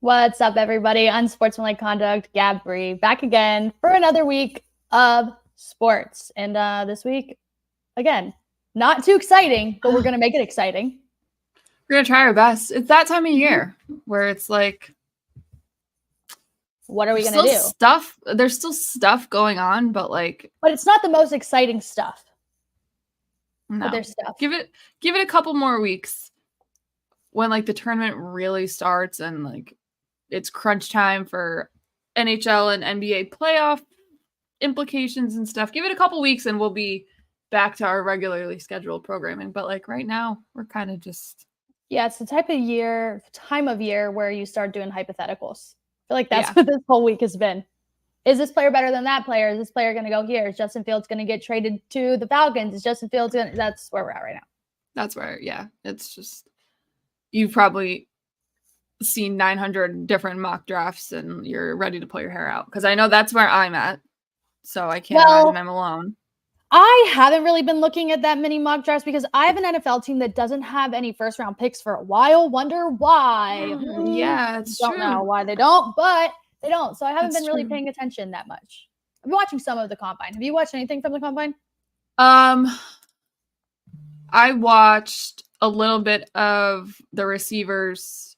What's up, everybody? Unsportsmanlike Conduct, Gabb Bree, back again for another week of sports. And this week, again, not too exciting, but we're going to make it exciting. We're going to try our best. It's that time of year where it's like, what are we going to do? There's still stuff going on, but it's not the most exciting stuff. No. But there's stuff. Give it a couple more weeks when the tournament really starts and it's crunch time for NHL and NBA playoff implications and stuff. Give it a couple weeks and we'll be back to our regularly scheduled programming. But right now, we're kind of just... Yeah, it's the time of year where you start doing hypotheticals. I feel like that's what this whole week has been. Is this player better than that player? Is this player going to go here? Is Justin Fields going to get traded to the Falcons? Is Justin Fields going to... That's where we're at right now. That's where, it's just... You've probably seen 900 different mock drafts and you're ready to pull your hair out. Because I know that's where I'm at. So I can't imagine I'm alone. I haven't really been looking at that many mock drafts because I have an NFL team that doesn't have any first round picks for a while. Wonder why. Yeah, it's true. Don't know why they don't, but they don't. So I haven't been really paying attention that much. I've been watching some of the combine. Have you watched anything from the combine? I watched a little bit of the receivers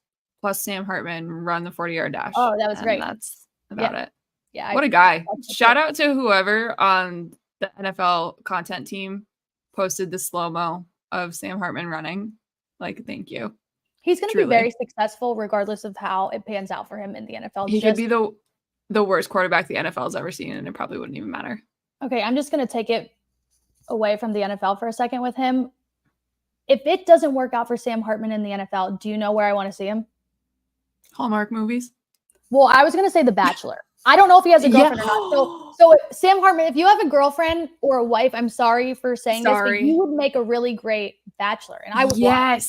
plus Sam Hartman run the 40-yard dash. Oh, that was great. That's about it. Yeah. What a guy. Shout out to whoever on the NFL content team posted the slow-mo of Sam Hartman running. Thank you. He's going to be very successful regardless of how it pans out for him in the NFL. He could be the worst quarterback the NFL's ever seen, and it probably wouldn't even matter. Okay, I'm just going to take it away from the NFL for a second with him. If it doesn't work out for Sam Hartman in the NFL, do you know where I want to see him? Hallmark movies? Well, I was going to say The Bachelor. I don't know if he has a girlfriend or not. So Sam Hartman, if you have a girlfriend or a wife, I'm sorry for saying this, but you would make a really great Bachelor. And I would watch.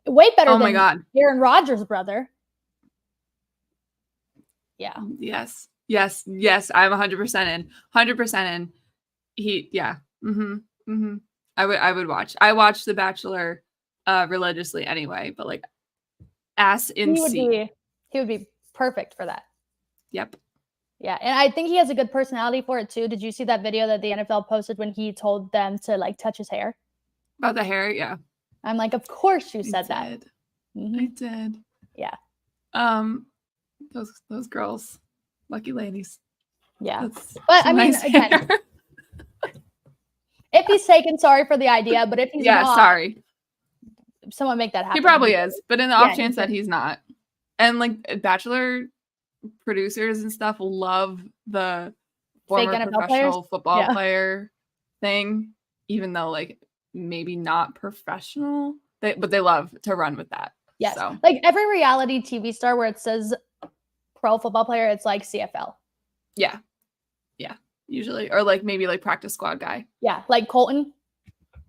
Way better than Aaron Rodgers' brother. Yeah. Yes. I'm 100% in. 100% in. I would watch. I watch The Bachelor religiously anyway, but ass in seat. He would be perfect for that. Yep. Yeah, and I think he has a good personality for it too. Did you see that video that the NFL posted when he told them to touch his hair? About the hair, yeah. I'm like, of course you said that. I did. Yeah. Those girls, lucky ladies. Yeah. But I mean, nice again, if he's taken, sorry for the idea, but if he's not, sorry. Someone make that happen. He probably is, but in the off chance that he's not. And Bachelor producers and stuff love the former professional football player thing, even though maybe not professional, but they love to run with that. Yes. So. Every reality TV star where it says pro football player, it's CFL. Yeah. Usually. Or maybe practice squad guy. Yeah. Like Colton.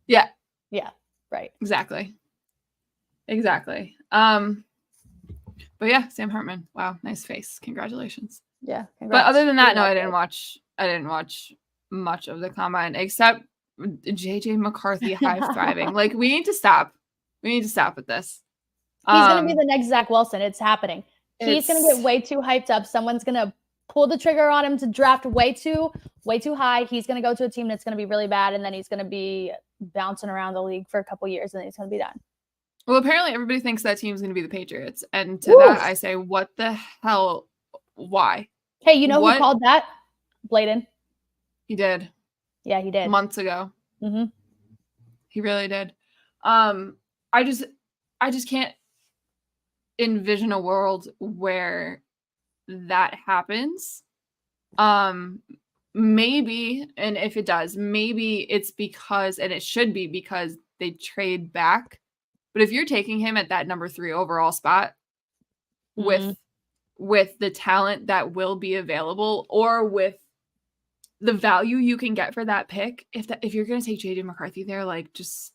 Yeah. Yeah. Right. Exactly. But yeah, Sam Hartman. Wow, nice face. Congratulations. Yeah. But other than that, no, I didn't watch much of the combine except JJ McCarthy high-fiving. We need to stop. We need to stop with this. He's going to be the next Zach Wilson. It's happening. He's going to get way too hyped up. Someone's going to pull the trigger on him to draft way too high. He's going to go to a team that's going to be really bad, and then he's going to be bouncing around the league for a couple years, and then he's going to be done. Well, apparently everybody thinks that team's going to be the Patriots. And to that, I say, what the hell? Why? Hey, you know who called that? Bladen. He did. Yeah, he did. Months ago. Mm-hmm. He really did. I just can't envision a world where that happens. Maybe, and if it does, maybe it's because, and it should be because they trade back. But if you're taking him at that number 3 overall spot with the talent that will be available or with the value you can get for that pick, if you're going to take JJ McCarthy there, just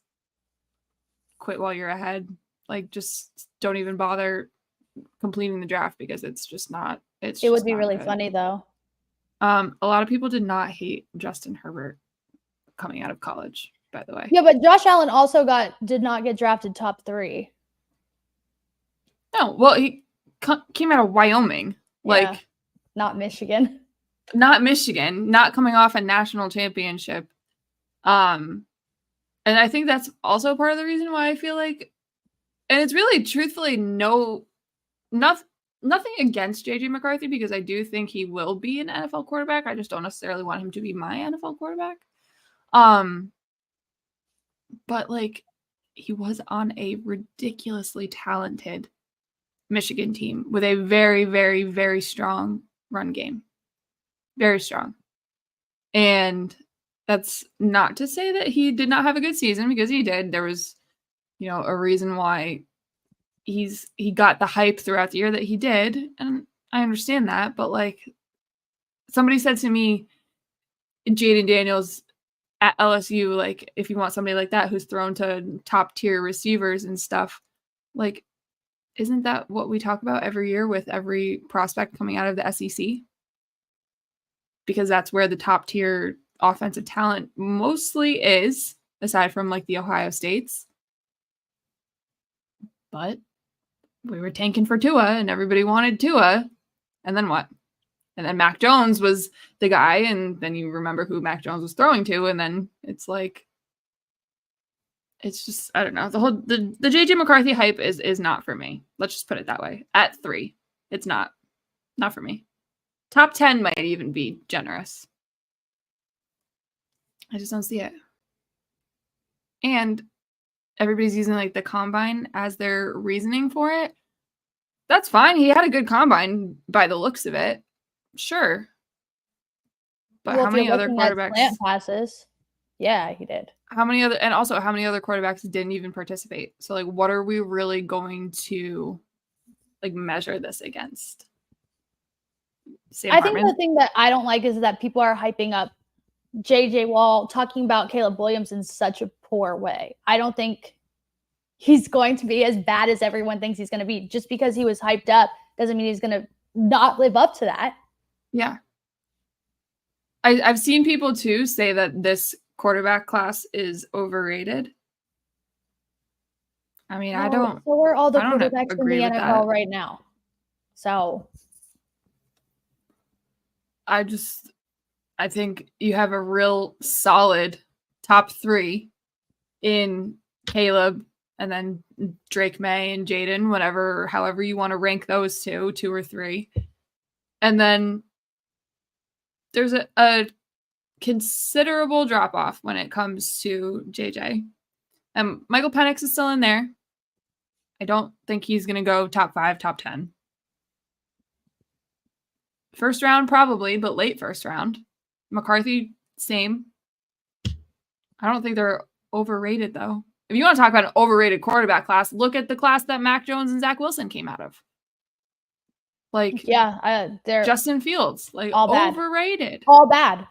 quit while you're ahead. Just don't even bother completing the draft because it's just not. It would be really funny though. A lot of people did not hate Justin Herbert coming out of college, by the way. Yeah, but Josh Allen also did not get drafted top 3. No, well, came out of Wyoming. Yeah. Like, not Michigan. Not Michigan, not coming off a national championship. And I think that's also part of the reason why I feel like, and it's really truthfully nothing against JJ McCarthy, because I do think he will be an NFL quarterback. I just don't necessarily want him to be my NFL quarterback. But like, he was on a ridiculously talented Michigan team with a very, very, very strong run game. Very strong. And that's not to say that he did not have a good season, because he did. There was, a reason why he got the hype throughout the year that he did. And I understand that. But like, somebody said to me, Jaden Daniels at LSU, like, if you want somebody like that who's thrown to top tier receivers and stuff, like, isn't that what we talk about every year with every prospect coming out of the SEC? Because that's where the top tier offensive talent mostly is, aside from like the Ohio States. But we were tanking for Tua, and everybody wanted Tua. And then what? And then Mac Jones was the guy, and then you remember who Mac Jones was throwing to, and then it's like, it's just, I don't know. The JJ McCarthy hype is not for me. Let's just put it that way. At 3, it's not for me. Top 10 might even be generous. I just don't see it. And everybody's using like the combine as their reasoning for it. That's fine. He had a good combine by the looks of it. Sure. But how many other quarterbacks? Slant passes. Yeah, he did. How many other quarterbacks didn't even participate? So like, what are we really going to like measure this against? I think the thing that I don't like is that people are hyping up JJ Wall, talking about Caleb Williams in such a poor way. I don't think he's going to be as bad as everyone thinks he's going to be. Just because he was hyped up doesn't mean he's going to not live up to that. Yeah. I've seen people too say that this quarterback class is overrated. I mean, I don't. So are all the quarterbacks in the NFL right now. So I think you have a real solid top 3 in Caleb, and then Drake May and Jaden, however you want to rank those 2 or 3. And then there's a considerable drop off when it comes to JJ. Michael Penix is still in there. I don't think he's going to go top 5, top 10. First round, probably, but late first round. McCarthy, same. I don't think they're overrated, though. If you want to talk about an overrated quarterback class, look at the class that Mac Jones and Zach Wilson came out of. Like, yeah, they're Justin Fields, like, all bad. Overrated. All bad.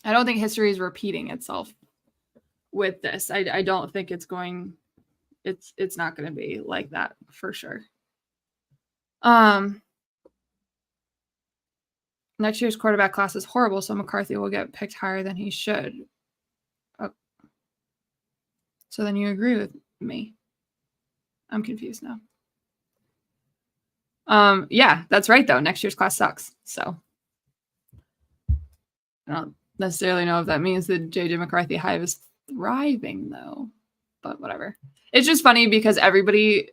I don't think history is repeating itself with this. I don't think it's not going to be like that for sure. Next year's quarterback class is horrible, so McCarthy will get picked higher than he should. Oh. So then you agree with me? I'm confused now. Yeah, that's right though. Next year's class sucks. So I don't necessarily know if that means that JJ McCarthy hype is thriving though, but whatever. It's just funny because everybody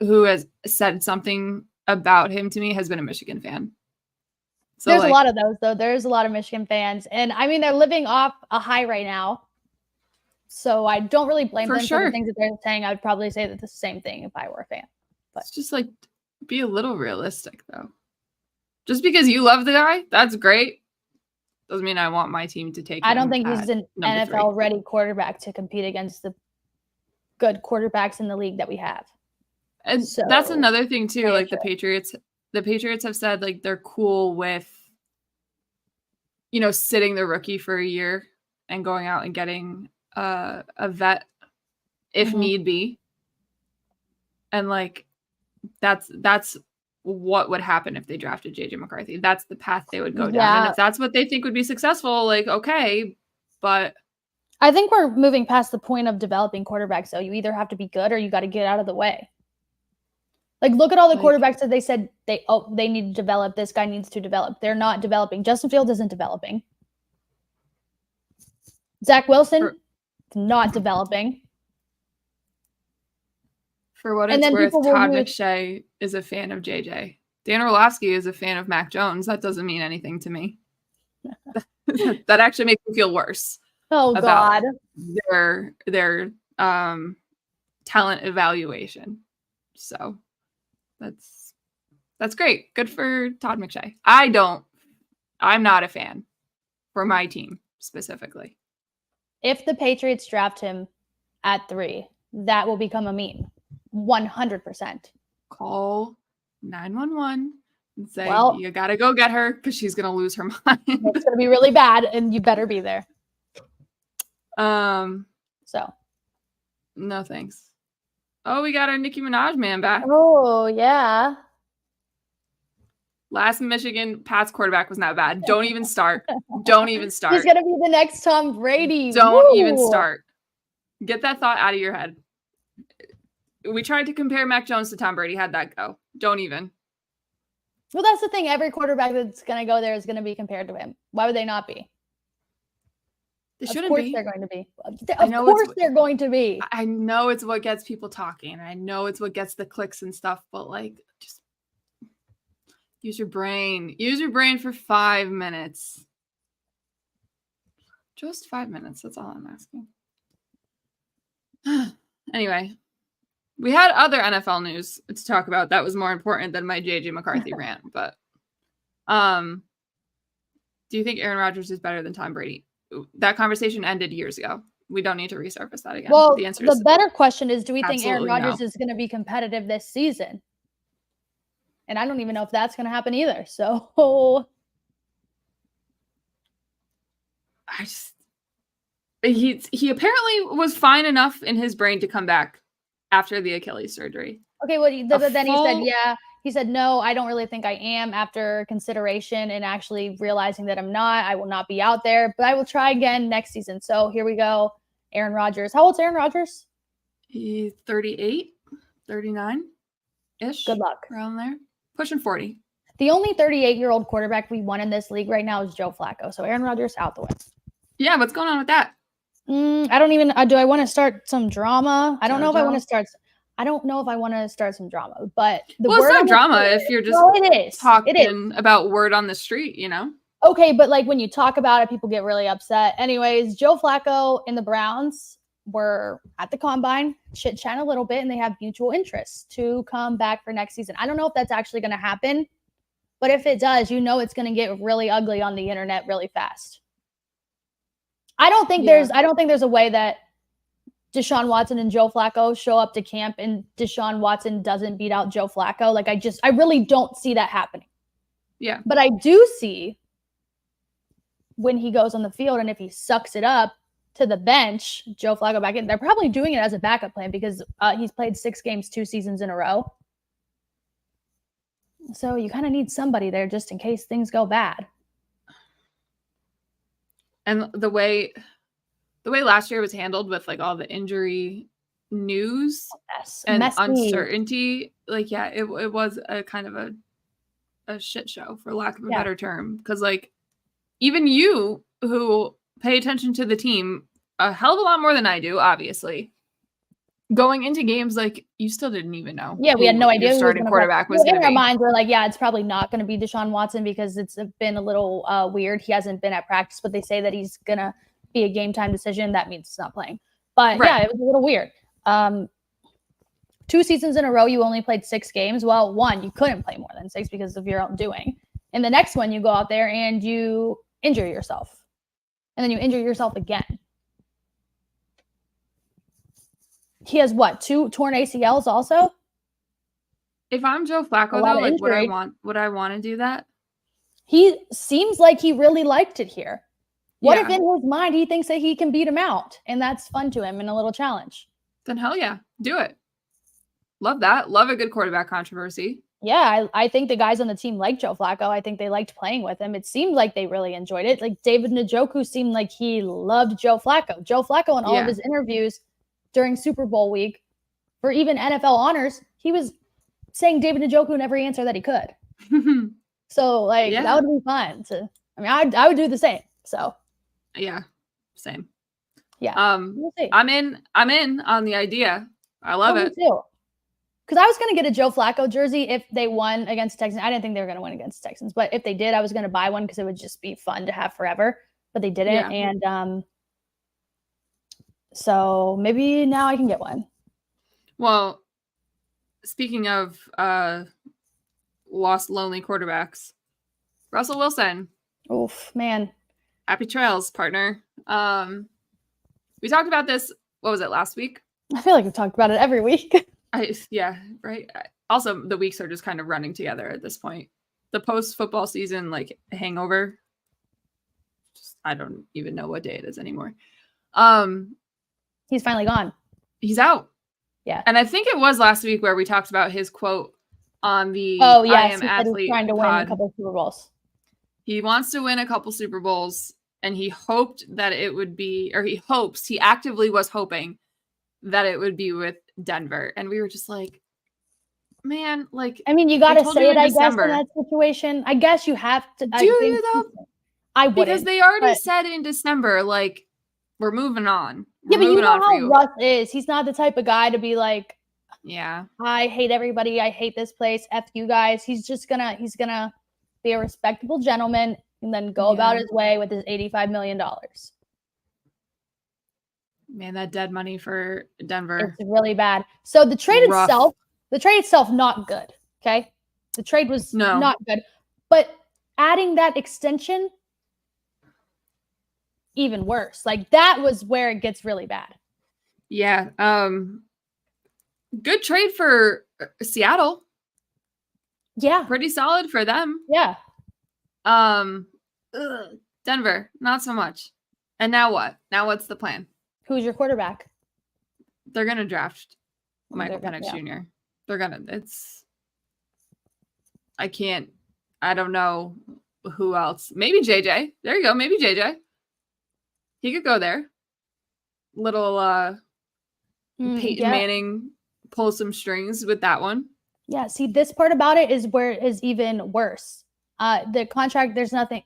who has said something about him to me has been a Michigan fan. So there's a lot of those though. There's a lot of Michigan fans, and I mean they're living off a high right now. So I don't really blame them for the things that they're saying. I would probably say that the same thing if I were a fan. But it's just like, be a little realistic though. Just because you love the guy, that's great. Doesn't mean I want my team to take him. I don't think he's an NFL ready quarterback to compete against the good quarterbacks in the league that we have. And so, that's another thing too. Like the Patriots have said like they're cool with, sitting the rookie for a year and going out and getting a vet if need be. And like that's what would happen if they drafted JJ McCarthy. That's the path they would go down. And if that's what they think would be successful, like, okay, but I think we're moving past the point of developing quarterbacks. So you either have to be good or you got to get out of the way. Like, look at all the quarterbacks that they said they need to develop. This guy needs to develop. They're not developing. Justin Fields isn't developing. Zach Wilson, not developing. For what it's worth, Todd McShay is a fan of JJ. Dan Orlovsky is a fan of Mac Jones. That doesn't mean anything to me. That actually makes me feel worse. Oh, God. Their talent evaluation. So that's great. Good for Todd McShay. I'm not a fan for my team specifically. If the Patriots draft him at 3, that will become a meme. 100%. Call 911 and say, you got to go get her because she's going to lose her mind. It's going to be really bad, and you better be there. So. No, thanks. Oh, we got our Nicki Minaj man back. Oh, yeah. Last Michigan Pats quarterback was not bad. Don't even start. Don't even start. He's going to be the next Tom Brady. Don't even start. Get that thought out of your head. We tried to compare Mac Jones to Tom Brady. How'd that go? Don't even. Well, that's the thing. Every quarterback that's going to go there is going to be compared to him. Why would they not be? They shouldn't be. Of course they're going to be. Of course they're going to be. I know it's what gets people talking. I know it's what gets the clicks and stuff, but like, just use your brain. Use your brain for 5 minutes. Just 5 minutes. That's all I'm asking. Anyway, we had other NFL news to talk about that was more important than my JJ McCarthy rant. But do you think Aaron Rodgers is better than Tom Brady? That conversation ended years ago. We don't need to resurface that again. Well, the answer is better question is, do we think Aaron Rodgers is going to be competitive this season? And I don't even know if that's going to happen either. So he apparently was fine enough in his brain to come back after the Achilles surgery. Okay, well, then he said, yeah. He said, no, I don't really think I am after consideration and actually realizing that I'm not. I will not be out there, but I will try again next season. So here we go. Aaron Rodgers. How old's Aaron Rodgers? He's 38, 39-ish. Good luck. Around there. Pushing 40. The only 38-year-old quarterback we won in this league right now is Joe Flacco. So Aaron Rodgers out the way. Yeah, what's going on with that? I don't even, do I want to start some drama? I don't know if I want to start some drama, but it's not drama if you're just talking about word on the street, you know? Okay, but like when you talk about it, people get really upset. Anyways, Joe Flacco and the Browns were at the combine, chit-chat a little bit, and they have mutual interest to come back for next season. I don't know if that's actually going to happen, but if it does, you know it's going to get really ugly on the internet really fast. I don't think there's a way that Deshaun Watson and Joe Flacco show up to camp and Deshaun Watson doesn't beat out Joe Flacco. Like, I really don't see that happening. Yeah. But I do see when he goes on the field and if he sucks it up to the bench, Joe Flacco back in. They're probably doing it as a backup plan because he's played 6 games, 2 seasons in a row. So you kind of need somebody there just in case things go bad. And the way last year was handled with like all the injury news and uncertainty, like, yeah, it was a kind of a shit show, for lack of a better term. Because like even you who pay attention to the team a hell of a lot more than I do, obviously, going into games, like, you still didn't even know. Yeah, we had no idea who starting quarterback was going to be. In our minds, we're like, yeah, it's probably not going to be Deshaun Watson because it's been a little weird. He hasn't been at practice, but they say that he's going to be a game time decision. That means it's not playing. But yeah, it was a little weird. 2 seasons in a row, you only played 6 games. Well, 1, you couldn't play more than 6 because of your own doing. And the next one, you go out there and you injure yourself. And then you injure yourself again. He has what, 2 torn ACLs also? If I'm Joe Flacco, though, like, would I want to do that? He seems like he really liked it here. What if in his mind he thinks that he can beat him out and that's fun to him in a little challenge? Then hell yeah, do it. Love that. Love a good quarterback controversy. Yeah, I think the guys on the team like Joe Flacco. I think they liked playing with him. It seemed like they really enjoyed it. Like David Njoku seemed like he loved Joe Flacco. Joe Flacco in all of his interviews during Super Bowl week for even NFL honors, he was saying David Njoku in every answer that he could. So like that would be fun. I mean, I would do the same. So yeah, same. Yeah. We'll see. I'm in on the idea. I love it. Me too. Because I was going to get a Joe Flacco jersey if they won against Texans. I didn't think they were going to win against Texans, but if they did, I was going to buy one because it would just be fun to have forever. But they didn't, and so maybe now I can get one. Well, speaking of lost lonely quarterbacks, Russell Wilson. Oof, man. Happy trails, partner. We talked about this. What was it, last week? I feel like we've talked about it every week. Yeah, right. Also, the weeks are just kind of running together at this point. The post-football season, like, hangover. I don't even know what day it is anymore. He's finally gone. He's out. Yeah. And I think it was last week where we talked about his quote on the I Am Athlete trying to pod. win a couple Super Bowls. He wants to win a couple Super Bowls, and he hoped that it would be, or he actively was hoping that it would be with Denver. And we were just like, man, like, I mean, you got to say it, I guess, in that situation. I guess you have to. Do you though? I wouldn't. Because they already said in December, like, we're moving on. Yeah, but you know how Russ is. He's not the type of guy to be like, yeah, I hate everybody. I hate this place. F you guys. He's going to be a respectable gentleman and then go about his way with his $85 million. Man, that dead money for Denver. It's really bad. So the trade itself, not good. Okay. The trade was not good, but adding that extension, even worse. Like that was where it gets really bad. Yeah. Good trade for Seattle. Yeah. Pretty solid for them. Yeah. Denver, not so much. And now what? Now what's the plan? Who's your quarterback? They're going to draft Michael Penix Jr. They're going to, I don't know who else. Maybe JJ. There you go. Maybe JJ. He could go there. Little Peyton Manning pull some strings with that one. Yeah. See, this part about it is where it is even worse. The contract, there's nothing,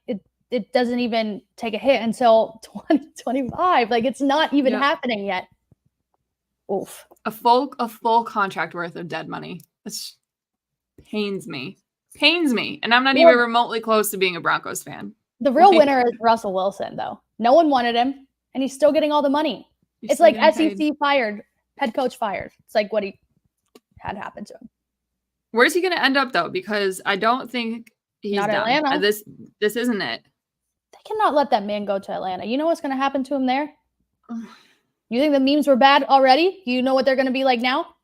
it doesn't even take a hit until 2025. Like it's not even happening yet. Oof. A full contract worth of dead money. This pains me. And I'm not even remotely close to being a Broncos fan. The real winner is Russell Wilson, though. No one wanted him, and he's still getting all the money. It's like SEC fired, head coach fired. It's like what he had happened to him. Where's he going to end up, though? Because I don't think he's not done. Atlanta. This isn't it. They cannot let that man go to Atlanta. You know what's going to happen to him there? You think the memes were bad already? You know what they're going to be like now?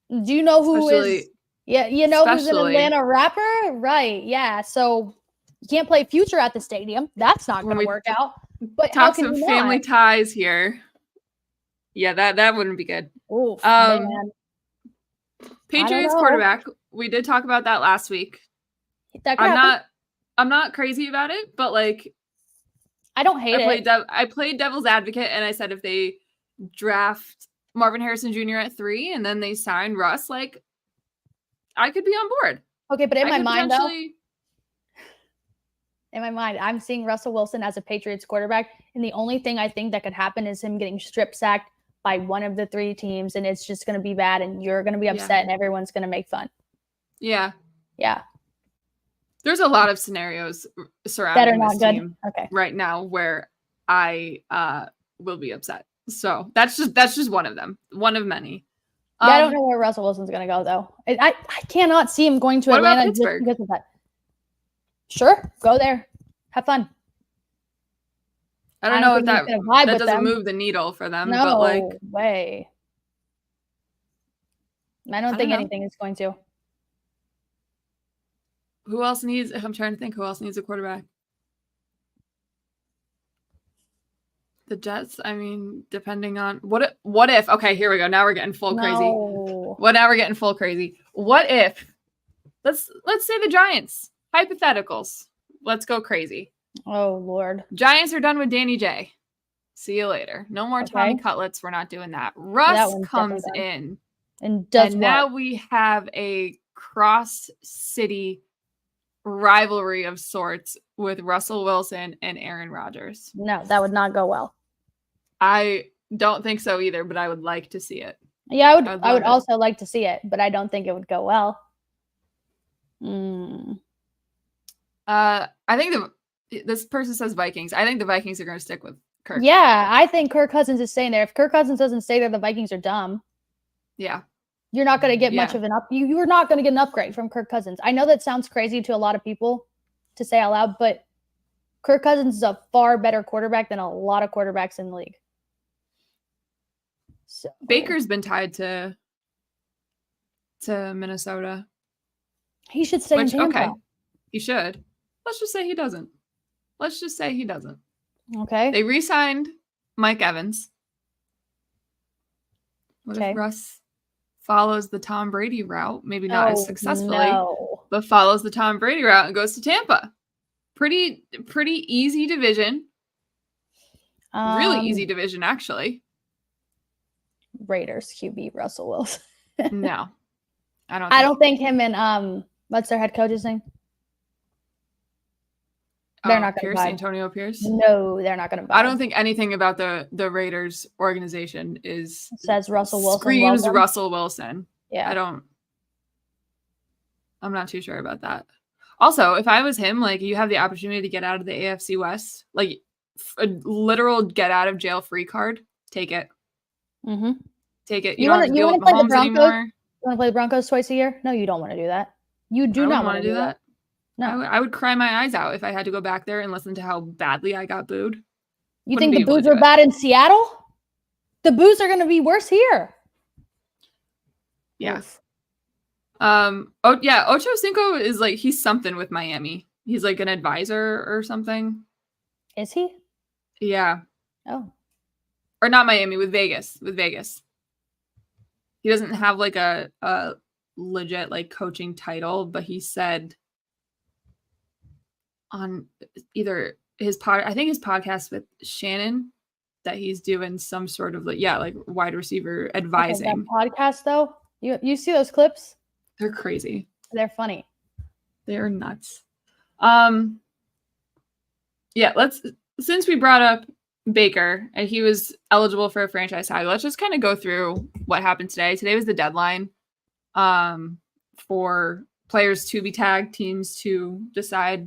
Do you know who is? Yeah, you know who's an Atlanta rapper? Right, yeah. So you can't play Future at the stadium. That's not going to work out. But talk some family ties here. Yeah, that wouldn't be good. Oof, man. Patriots quarterback. We did talk about that last week. I'm not crazy about it, but like I don't hate it. I played devil's advocate, and I said if they draft Marvin Harrison Jr. at 3 and then they sign Russ, like I could be on board. Okay, but in my mind, I'm seeing Russell Wilson as a Patriots quarterback, and the only thing I think that could happen is him getting strip sacked by one of the 3 teams, and it's just going to be bad, and you're going to be upset, and everyone's going to make fun. Yeah. Yeah. There's a lot of scenarios surrounding this team right now where I will be upset. So that's just one of them, one of many. Yeah, I don't know where Russell Wilson's going to go, though. I cannot see him going to Atlanta. What about Pittsburgh? Just because of that. Sure, go there. Have fun. I don't know if that doesn't move the needle for them. No but like, way. I don't think anything is going to. Who else needs? I'm trying to think. Who else needs a quarterback? The Jets. I mean, depending on what if? Okay, here we go. Now we're getting full crazy. Now we're getting full crazy. What if? Let's say the Giants. Hypotheticals. Let's go crazy. Oh Lord. Giants are done with Danny J. See you later. No more Tommy Cutlets. We're not doing that. Russ comes in And does and now we have a cross-city rivalry of sorts with Russell Wilson and Aaron Rodgers. No, that would not go well. I don't think so either, but I would like to see it. Yeah, I would also like to see it, but I don't think it would go well. I think this person says Vikings. I think the Vikings are going to stick with Kirk. Yeah, I think Kirk Cousins is staying there. If Kirk Cousins doesn't stay there, the Vikings are dumb. Yeah. You're not going to get much of an you're not going to get an upgrade from Kirk Cousins. I know that sounds crazy to a lot of people to say out loud, but Kirk Cousins is a far better quarterback than a lot of quarterbacks in the league. So Baker's been tied to Minnesota. He should stay in Tampa. Okay, he should. Let's just say he doesn't. Okay. They re-signed Mike Evans. What if Russ follows the Tom Brady route? Maybe not as successfully, but follows the Tom Brady route and goes to Tampa. Pretty easy division. Really easy division, actually. Raiders QB Russell Wilson. No, I don't think him and what's their head coach's name? They're not going to buy Antonio Pierce. No, they're not going to buy. I don't think anything about the Raiders organization says Russell Wilson. Screams Russell Wilson. Yeah, I'm not too sure about that. Also, if I was him, like, you have the opportunity to get out of the AFC West, like a literal get out of jail free card, take it. Mm-hmm. Take it. You don't have to deal with Mahomes anymore. You want to play the Broncos twice a year? No, you don't want to do that. You do not want to do that. No, I would cry my eyes out if I had to go back there and listen to how badly I got booed. You think the boos are bad in Seattle? The boos are going to be worse here. Yes. Ocho Cinco is like, he's something with Miami. He's like an advisor or something. Is he? Yeah. Oh. Or not Miami, with Vegas. He doesn't have like a legit like coaching title, but he said on either his podcast with Shannon that he's doing some sort of like wide receiver advising. Okay, that podcast though, you see those clips? They're crazy. They're funny. They're nuts. Since we brought up Baker and he was eligible for a franchise tag, let's just kind of go through what happened today. Today was the deadline for players to be tagged, teams to decide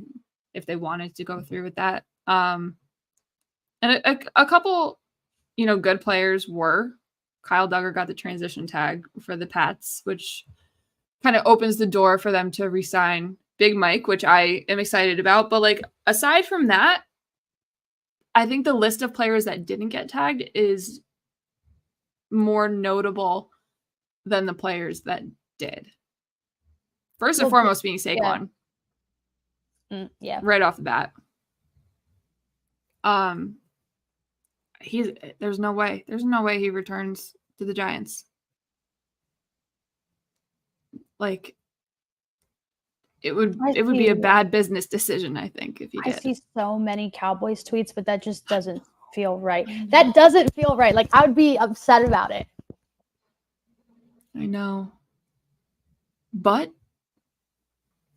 if they wanted to go through with that. And a couple, good players were. Kyle Duggar got the transition tag for the Pats, which kind of opens the door for them to re-sign Big Mike, which I am excited about. But like, aside from that, I think the list of players that didn't get tagged is more notable than the players that did. First and foremost being Saquon. Yeah. Right off the bat. There's no way he returns to the Giants. Like, it would be a bad business decision, I think, if he did. I see so many Cowboys tweets, but that just doesn't feel right. That doesn't feel right. Like, I would be upset about it. I know. But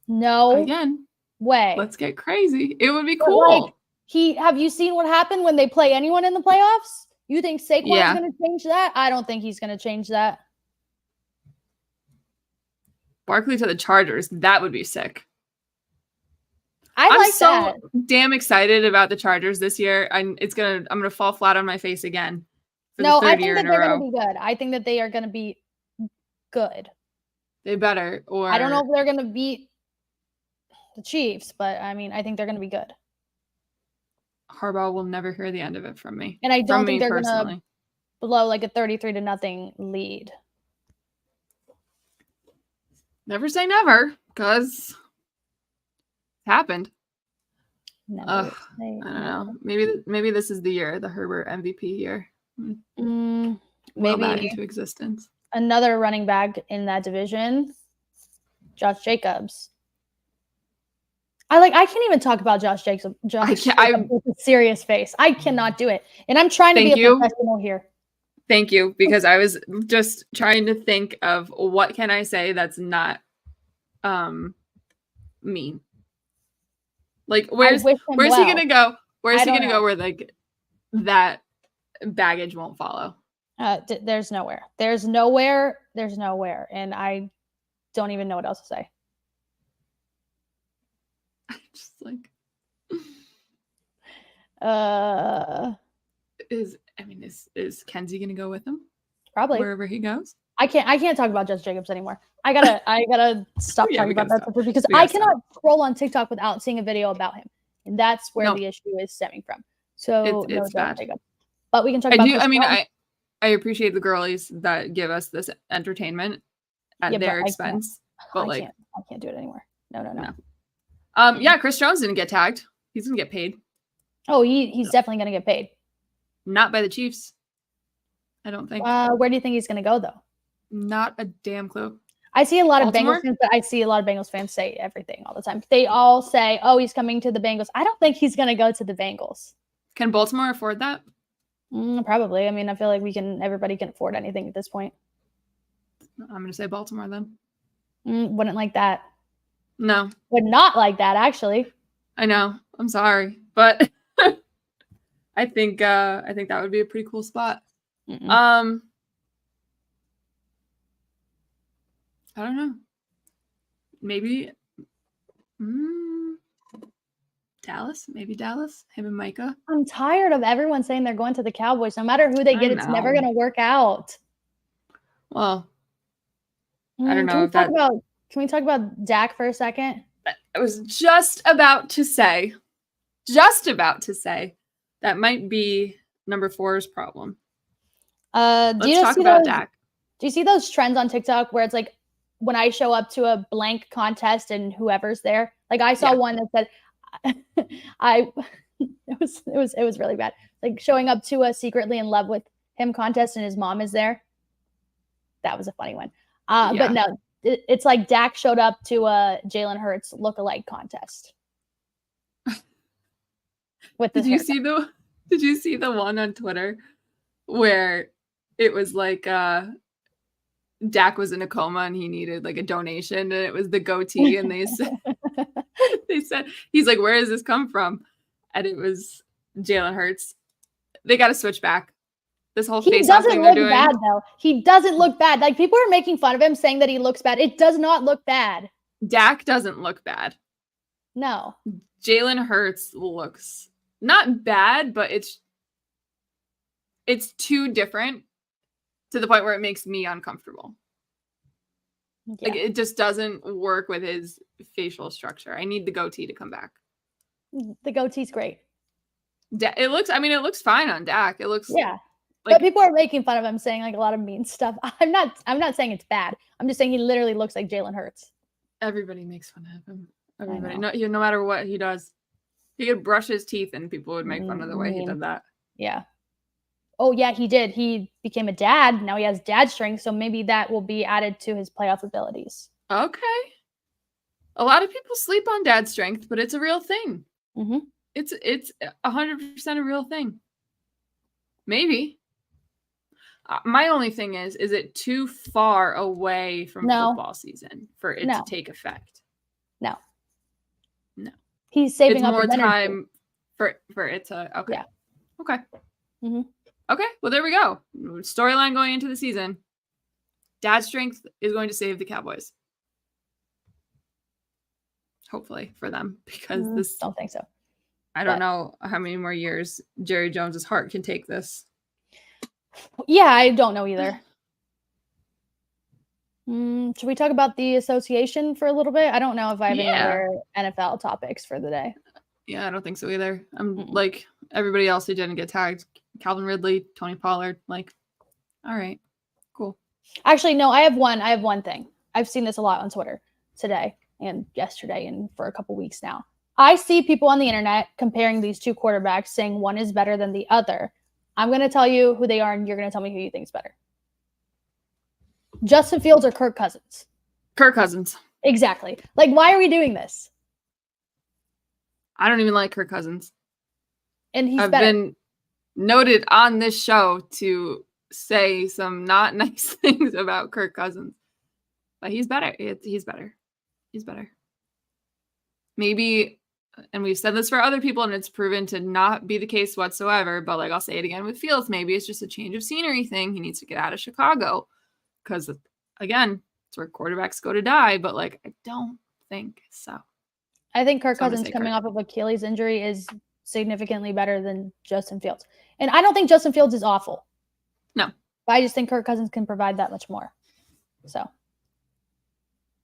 no. Again. Way. Let's get crazy. It would be cool. Like, have you seen what happened when they play anyone in the playoffs? You think Saquon's going to change that? I don't think he's going to change that. Barkley to the Chargers. That would be sick. I'm so damn excited about the Chargers this year. I'm gonna fall flat on my face again. I think that they're gonna be good. I think that they are gonna be good. They better. Or I don't know if they're gonna beat the Chiefs, but I mean, I think they're gonna be good. Harbaugh will never hear the end of it from me. And I don't think they're gonna blow like a 33-0 lead. Never say never, because it happened. I don't know. Maybe this is the year, the Herbert MVP year. Maybe that into existence. Another running back in that division, Josh Jacobs. I can't even talk about Josh Jacobs with a serious face. I cannot do it. And I'm trying to be a professional here. Thank you, because I was just trying to think of what can I say that's not mean. Like, where's he gonna go? Where's he gonna go where like that baggage won't follow? There's nowhere. There's nowhere. There's nowhere. And I don't even know what else to say. Just like is Kenzie gonna go with him? Probably wherever he goes. I can't talk about Jess Jacobs anymore. I gotta stop talking about that because I cannot scroll on TikTok without seeing a video about him, and that's where the issue is stemming from. So it's bad. Jacobs. But we can talk about. I appreciate the girlies that give us this entertainment at their expense, but I can't do it anymore. No. Yeah, Chris Jones didn't get tagged. He's gonna get paid. Oh, he's definitely gonna get paid. Not by the Chiefs, I don't think. Where do you think he's gonna go though? Not a damn clue. I see a lot of Bengals fans, but I see a lot of Bengals fans say everything all the time. They all say, "Oh, he's coming to the Bengals." I don't think he's gonna go to the Bengals. Can Baltimore afford that? Probably. I mean, I feel like everybody can afford anything at this point. I'm gonna say Baltimore then. Wouldn't like that. No. Would not like that, actually. I know. I'm sorry, but I think that would be a pretty cool spot. I don't know. Maybe Dallas. Maybe Dallas. Him and Micah. I'm tired of everyone saying they're going to the Cowboys. No matter who they get, it's never going to work out. Well, I don't know. Can we talk about Dak for a second? I was just about to say that might be number 4's problem. Let's talk about Dak. Do you see those trends on TikTok where it's like when I show up to a blank contest and whoever's there? Like I saw one that said, it was really bad. Like showing up to a secretly in love with him contest and his mom is there. That was a funny one. But no, it's like Dak showed up to a Jalen Hurts lookalike contest. Did you see the one on Twitter where it was like Dak was in a coma and he needed like a donation and it was the goatee and they said he's like, where does this come from? And it was Jalen Hurts. They got to switch back. This whole face off thing they're doing. He doesn't look bad though. He doesn't look bad. Like people are making fun of him saying that he looks bad. It does not look bad. Dak doesn't look bad. No. Jalen Hurts looks not bad, but it's too different to the point where it makes me uncomfortable. Yeah. Like it just doesn't work with his facial structure. I need the goatee to come back. The goatee's great. It looks fine on Dak. It looks but people are making fun of him saying like a lot of mean stuff. I'm not saying it's bad. I'm just saying he literally looks like Jalen Hurts. Everybody makes fun of him. Everybody. No matter what he does. He could brush his teeth and people would make fun of the way he did that. Yeah. Oh, yeah, he did. He became a dad. Now he has dad strength, so maybe that will be added to his playoff abilities. Okay. A lot of people sleep on dad strength, but it's a real thing. Mm-hmm. It's 100% a real thing. Maybe. My only thing is it too far away from football season for it to take effect? No. He's saving up more time for it to okay. Mm-hmm. Okay, well there we go. Storyline going into the season. Dad strength is going to save the Cowboys. Hopefully for them, because don't think so. I don't know how many more years Jerry Jones's heart can take this. Yeah, I don't know either. Should we talk about the association for a little bit? I don't know if I have any other NFL topics for the day. Yeah, I don't think so either. I'm like everybody else who didn't get tagged. Calvin Ridley, Tony Pollard, like, all right, cool. Actually, no, I have one thing. I've seen this a lot on Twitter today and yesterday and for a couple weeks now. I see people on the internet comparing these two quarterbacks, saying one is better than the other. I'm going to tell you who they are, and you're going to tell me who you think is better. Justin Fields or Kirk Cousins? Kirk Cousins. Exactly. Like, why are we doing this? I don't even like Kirk Cousins. And I've been noted on this show to say some not nice things about Kirk Cousins, but he's better. He's better. He's better. Maybe, and we've said this for other people, and it's proven to not be the case whatsoever, but like I'll say it again with Fields, maybe it's just a change of scenery thing. He needs to get out of Chicago because, again, it's where quarterbacks go to die, but like I don't think so. I think Kirk Cousins coming off of Achilles injury is significantly better than Justin Fields. And I don't think Justin Fields is awful. No. But I just think Kirk Cousins can provide that much more. So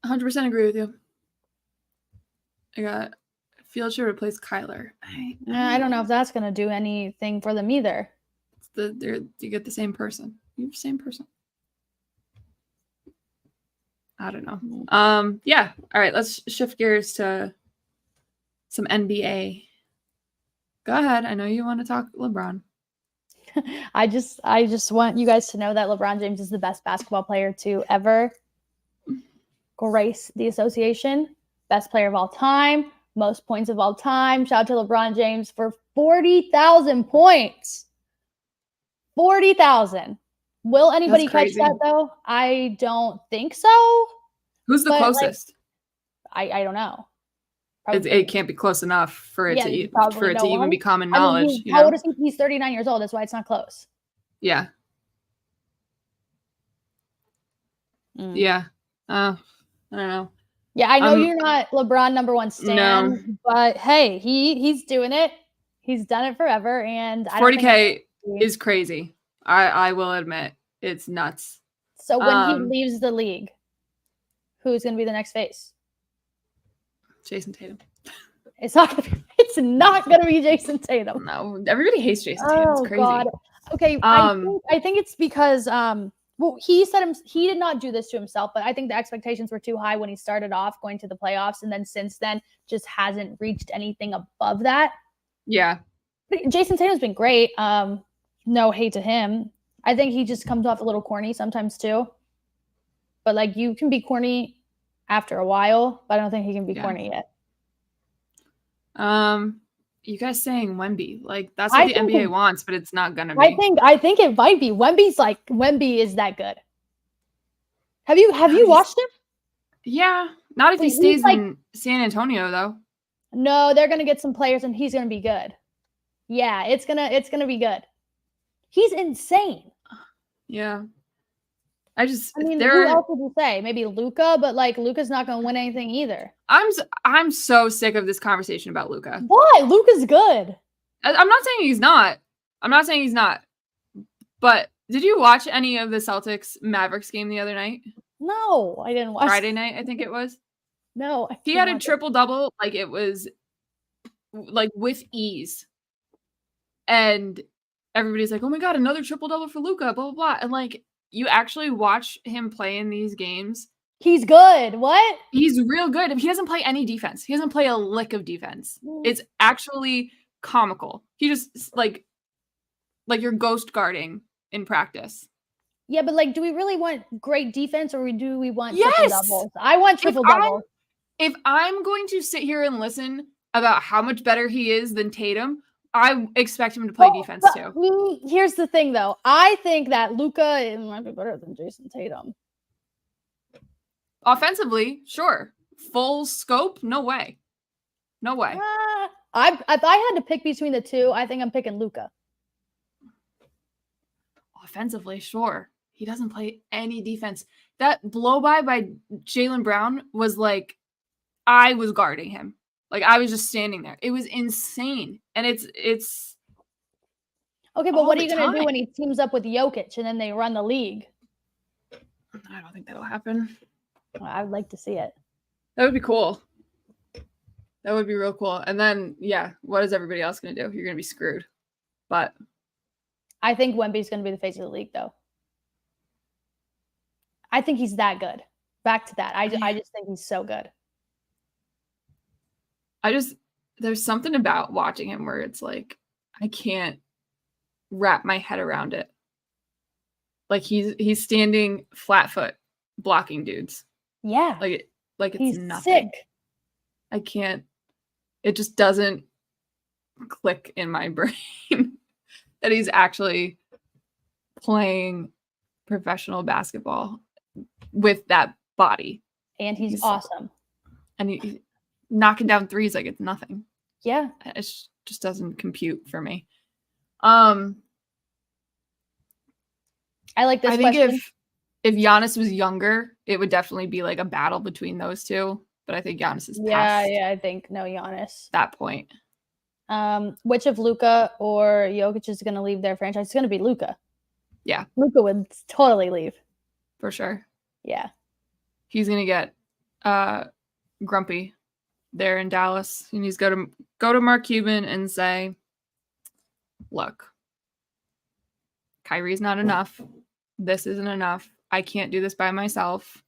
100% agree with you. I got Fields should replace Kyler. I don't know if that's going to do anything for them either. You get the same person. You have the same person. I don't know. Yeah. All right. Let's shift gears to some NBA. Go ahead. I know you want to talk LeBron. I just want you guys to know that LeBron James is the best basketball player to ever grace the association. Best player of all time, most points of all time. Shout out to LeBron James for 40,000 points. 40,000. Will anybody catch that though? I don't think so. Who's the closest? Like, I don't know. It can't be close enough for it to even be common knowledge. I mean, how old is he? He's 39 years old. That's why it's not close. Yeah. Yeah. I don't know. Yeah, I know you're not LeBron #1 stan, but hey, he's doing it. He's done it forever, and 40K is crazy. I will admit it's nuts. So when he leaves the league, who's going to be the next face? Jason Tatum. It's not going to be Jason Tatum. No, everybody hates Jason Tatum. It's crazy. God. Okay, I think it's because well, he said he did not do this to himself, but I think the expectations were too high when he started off going to the playoffs, and then since then just hasn't reached anything above that. Yeah. But Jason Tatum's been great. No hate to him. I think he just comes off a little corny sometimes too. But like you can be corny after a while, but I don't think he can be corny yet. You guys saying Wemby, like that's what the NBA wants, but it's not gonna be. I think it might be. Wemby is that good. Have you watched him? Yeah, not if he stays in San Antonio though. No, they're gonna get some players, and he's gonna be good. Yeah, it's gonna be good. He's insane. Yeah. I mean, who else would you say? Maybe Luka, but like Luka's not going to win anything either. I'm so sick of this conversation about Luka. Why? Luka's good. I'm not saying he's not. But did you watch any of the Celtics Mavericks game the other night? No, I didn't watch. Friday night, I think it was. No, he had a triple-double, like it was like with ease. And everybody's like, "Oh my god, another triple-double for Luka, blah blah blah." And like you actually watch him play in these games. He's good. What? He's real good. He doesn't play any defense. He doesn't play a lick of defense. It's actually comical. He just like you're ghost guarding in practice. Yeah, but like, do we really want great defense or do we want triple doubles? I want triple doubles. If I'm going to sit here and listen about how much better he is than Tatum, I expect him to play defense too. Here's the thing, though. I think that Luka might be better than Jason Tatum. Offensively, sure. Full scope, no way. No way. If I had to pick between the two, I think I'm picking Luka. Offensively, sure. He doesn't play any defense. That blow-by Jaylen Brown was like, I was guarding him. Like, I was just standing there. It was insane. And it's okay, but what are you going to do when he teams up with Jokic and then they run the league? I don't think that'll happen. Well, I would like to see it. That would be cool. That would be real cool. And then, yeah, what is everybody else going to do? You're going to be screwed. But I think Wemby's going to be the face of the league, though. I think he's that good. Back to that. I just think he's so good. There's something about watching him where it's like, I can't wrap my head around it. Like he's standing flat foot blocking dudes. Yeah. Like it's he's nothing. Sick. I can't, it just doesn't click in my brain that he's actually playing professional basketball with that body. And he's awesome. And he's knocking down threes like it's nothing. Yeah. It just doesn't compute for me. I like this think question. if Giannis was younger, it would definitely be like a battle between those two. But I think Giannis is past I think no Giannis. that point. Which of Luka or Jokic is going to leave their franchise? It's going to be Luka. Yeah. Luka would totally leave. For sure. Yeah. He's going to get grumpy there in Dallas. And he's going to go to Mark Cuban and say, look, Kyrie's not enough. This isn't enough. I can't do this by myself.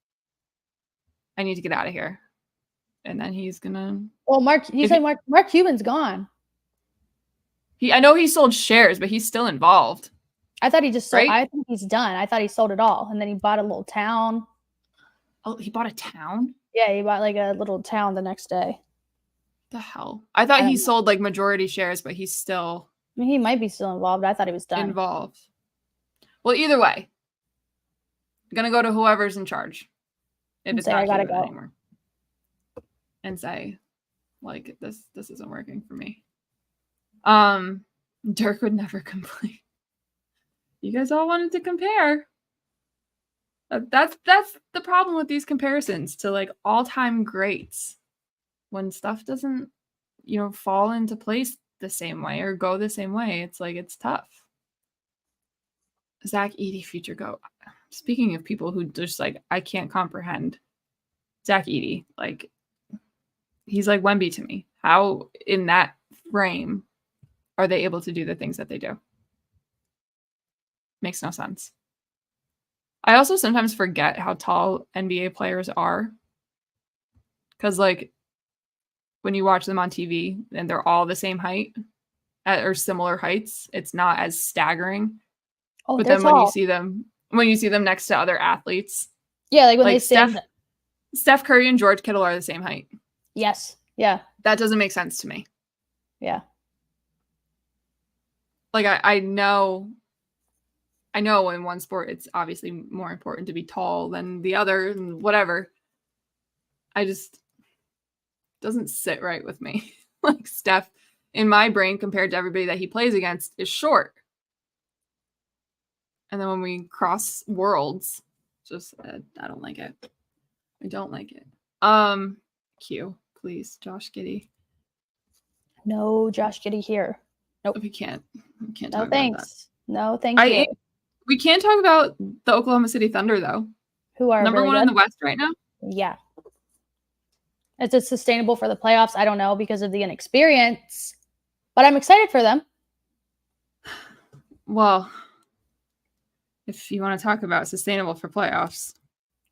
I need to get out of here. And then he's going to... Well, Mark Cuban's gone. I know he sold shares, but he's still involved. I thought he just sold. Right? I think he's done. I thought he sold it all. And then he bought a little town. Oh, he bought a town? Yeah, he bought like a little town the next day. The hell? I thought he sold like majority shares, but he's still... I mean, he might be still involved. I thought he was done. Involved. Well, either way, I'm going to go to whoever's in charge. If it's not I gotta go anymore. And say, like, this isn't working for me. Dirk would never complain. You guys all wanted to compare. That's the problem with these comparisons to like all-time greats. When stuff doesn't, fall into place the same way or go the same way, it's like it's tough. Zach Edey, future GOAT. Speaking of people who just like I can't comprehend, Zach Edey, like he's like Wemby to me. How in that frame are they able to do the things that they do? Makes no sense. I also sometimes forget how tall NBA players are. Because, like, when you watch them on TV and they're all the same height or similar heights, it's not as staggering. Oh, but then tall. when you see them next to other athletes. Yeah, like when they stand. Steph Curry and George Kittle are the same height. Yes. Yeah. That doesn't make sense to me. Yeah. Like I know in one sport it's obviously more important to be tall than the other and whatever. I just doesn't sit right with me. Like Steph in my brain compared to everybody that he plays against is short. And then when we cross worlds, just I don't like it. I don't like it. Q, please, Josh Giddey. No Josh Giddey here. Nope. We can't no talk thanks. About that. No, thank you. We can talk about the Oklahoma City Thunder though. Who are number really 1 good. in the West right now? Yeah. Is it sustainable for the playoffs? I don't know because of the inexperience, but I'm excited for them. Well, if you want to talk about sustainable for playoffs,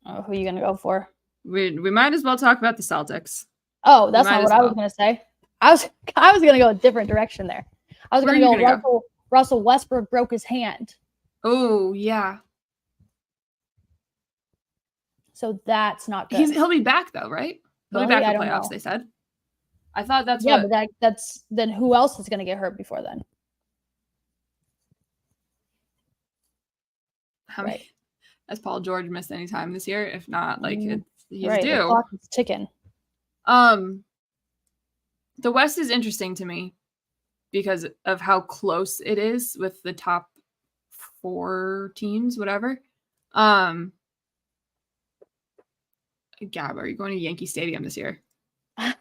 who are you going to go for? We might as well talk about the Celtics. Oh, that's not what I was going to say. I was going to go a different direction there. I was going to go Russell Westbrook broke his hand. Oh, yeah. So that's not good. He'll be back though, right? He'll be back for playoffs, they said. I thought that's but that's then who else is going to get hurt before then? Has Paul George missed any time this year? If not, like he's due. The clock is ticking. The West is interesting to me because of how close it is with the top 4 teams, whatever. Gabb, are you going to Yankee Stadium this year? I've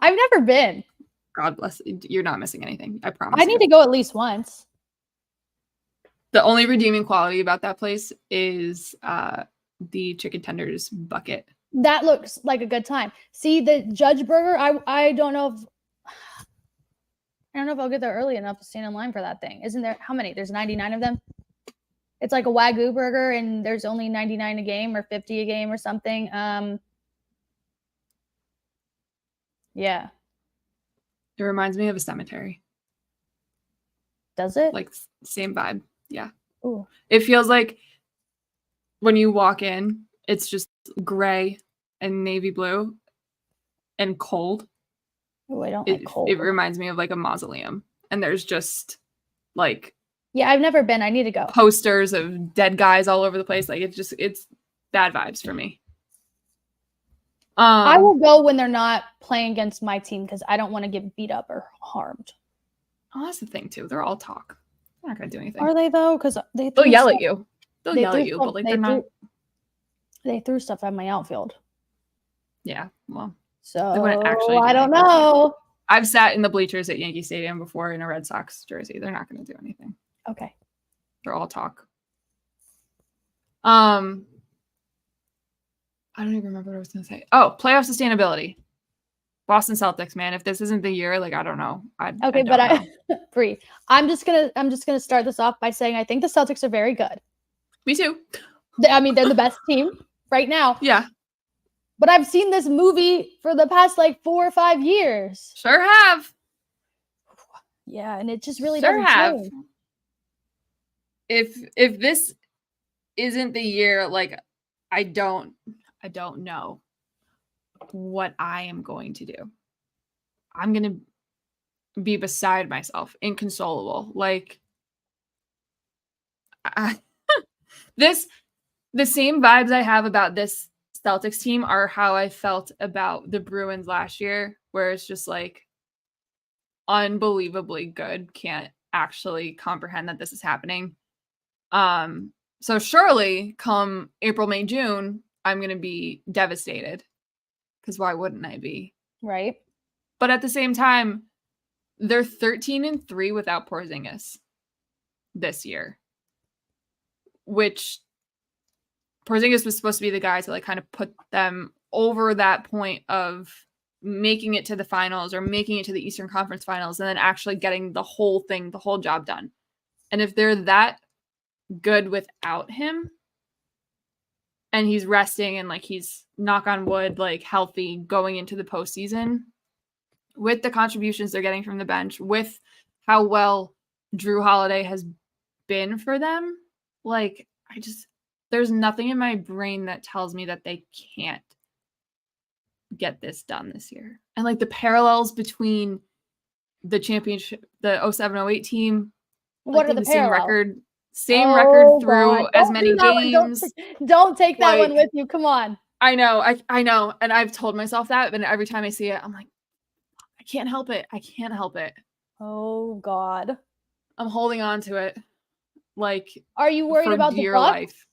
never been. God bless you. You're not missing anything. I promise. I need to go at least once. The only redeeming quality about that place is the chicken tenders bucket. That looks like a good time. See the Judge Burger. I don't know if I'll get there early enough to stand in line for that thing. Isn't there? How many? There's 99 of them. It's like a Wagyu burger, and there's only 99 a game or 50 a game or something. Yeah. It reminds me of a cemetery. Does it? Like same vibe. Yeah. Ooh. It feels like when you walk in, it's just gray and navy blue and cold. Oh, I don't like cold. It reminds me of like a mausoleum. And there's just like Yeah, I've never been. I need to go. Posters of dead guys all over the place. Like it's bad vibes for me. I will go when they're not playing against my team because I don't want to get beat up or harmed. Oh, that's the thing too. They're all talk. They're not gonna do anything. Are they though? Because they'll yell at you. They'll yell at you, but like they're not. They threw stuff at my outfield. Yeah, well. So I don't know. I've sat in the bleachers at Yankee Stadium before in a Red Sox jersey. They're not going to do anything. Okay. They're all talk. I don't even remember what I was going to say. Oh, playoff sustainability. Boston Celtics, man. If this isn't the year, like I don't know. Bree, I'm just gonna start this off by saying I think the Celtics are very good. Me too. I mean, they're the best team right now. Yeah. But I've seen this movie for the past like 4 or 5 years. Sure have. Yeah, and it just really doesn't change. If this isn't the year, like I don't know what I am going to do. I'm going to be beside myself, inconsolable. Like the same vibes I have about this Celtics team are how I felt about the Bruins last year, where it's just like unbelievably good. Can't actually comprehend that this is happening. So surely come April, May, June, I'm going to be devastated. Because why wouldn't I be? Right. But at the same time, they're 13-3 without Porzingis this year. Which Porzingis was supposed to be the guy to like kind of put them over that point of making it to the finals or making it to the Eastern Conference Finals and then actually getting the whole thing, the whole job done. And if they're that good without him and he's resting and like he's, knock on wood, like healthy going into the postseason with the contributions they're getting from the bench, with how well Drew Holiday has been for them, like there's nothing in my brain that tells me that they can't get this done this year. And like the parallels between the championship, the 07-08 team, what are the parallels? Same record through as many games. Don't take that one with you. Come on. I know. And I've told myself that, but every time I see it, I'm like, I can't help it. Oh God. I'm holding on to it. Like, are you worried about the Bucks? Life.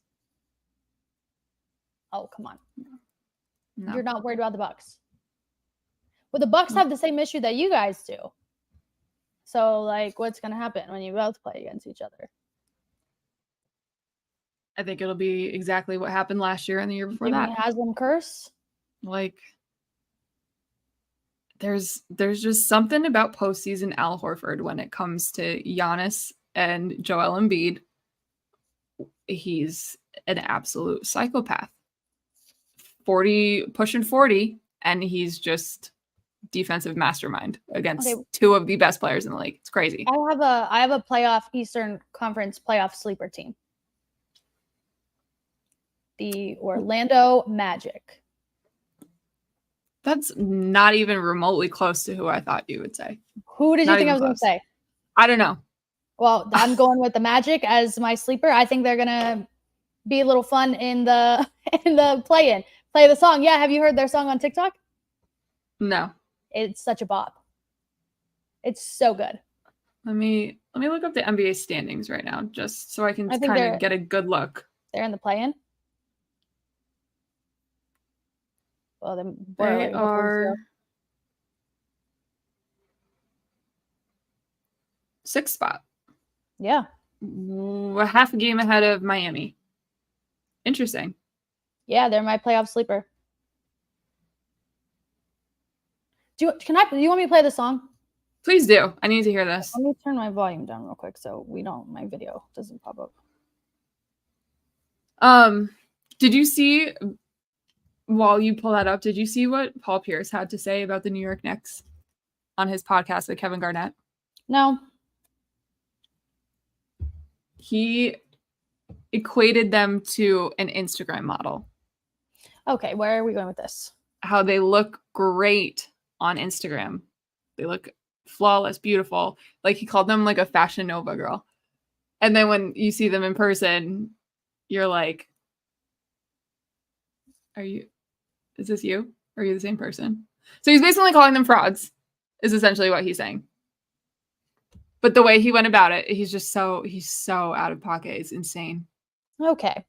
Oh, come on. No. You're not worried about the Bucks. Well, the Bucks have the same issue that you guys do. So, like, what's going to happen when you both play against each other? I think it'll be exactly what happened last year and the year before that. Haslam curse? Like, there's just something about postseason Al Horford when it comes to Giannis and Joel Embiid. He's an absolute psychopath. Pushing 40, and he's just defensive mastermind against two of the best players in the league. It's crazy. I have a playoff Eastern Conference playoff sleeper team. The Orlando Magic. That's not even remotely close to who I thought you would say. Who did you think I was going to say? I don't know. Well, I'm going with the Magic as my sleeper. I think they're going to be a little fun in the play-in. Play the song. Yeah, have you heard their song on TikTok? No. It's such a bop. It's so good. Let me look up the NBA standings right now just so I can kind of get a good look. They're in the play-in? Well, they are 6th spot. Yeah. A half a game ahead of Miami. Interesting. Yeah, they're my playoff sleeper. Do you want me to play the song? Please do. I need to hear this. Let me turn my volume down real quick so my video doesn't pop up. Did you see, while you pull that up, did you see what Paul Pierce had to say about the New York Knicks on his podcast with Kevin Garnett? No. He equated them to an Instagram model. Okay, where are we going with this? How they look great on Instagram. They look flawless, beautiful. Like he called them like a Fashion Nova girl. And then when you see them in person, you're like, is this you? Are you the same person? So he's basically calling them frauds, is essentially what he's saying. But the way he went about it, he's so out of pocket. It's insane. Okay.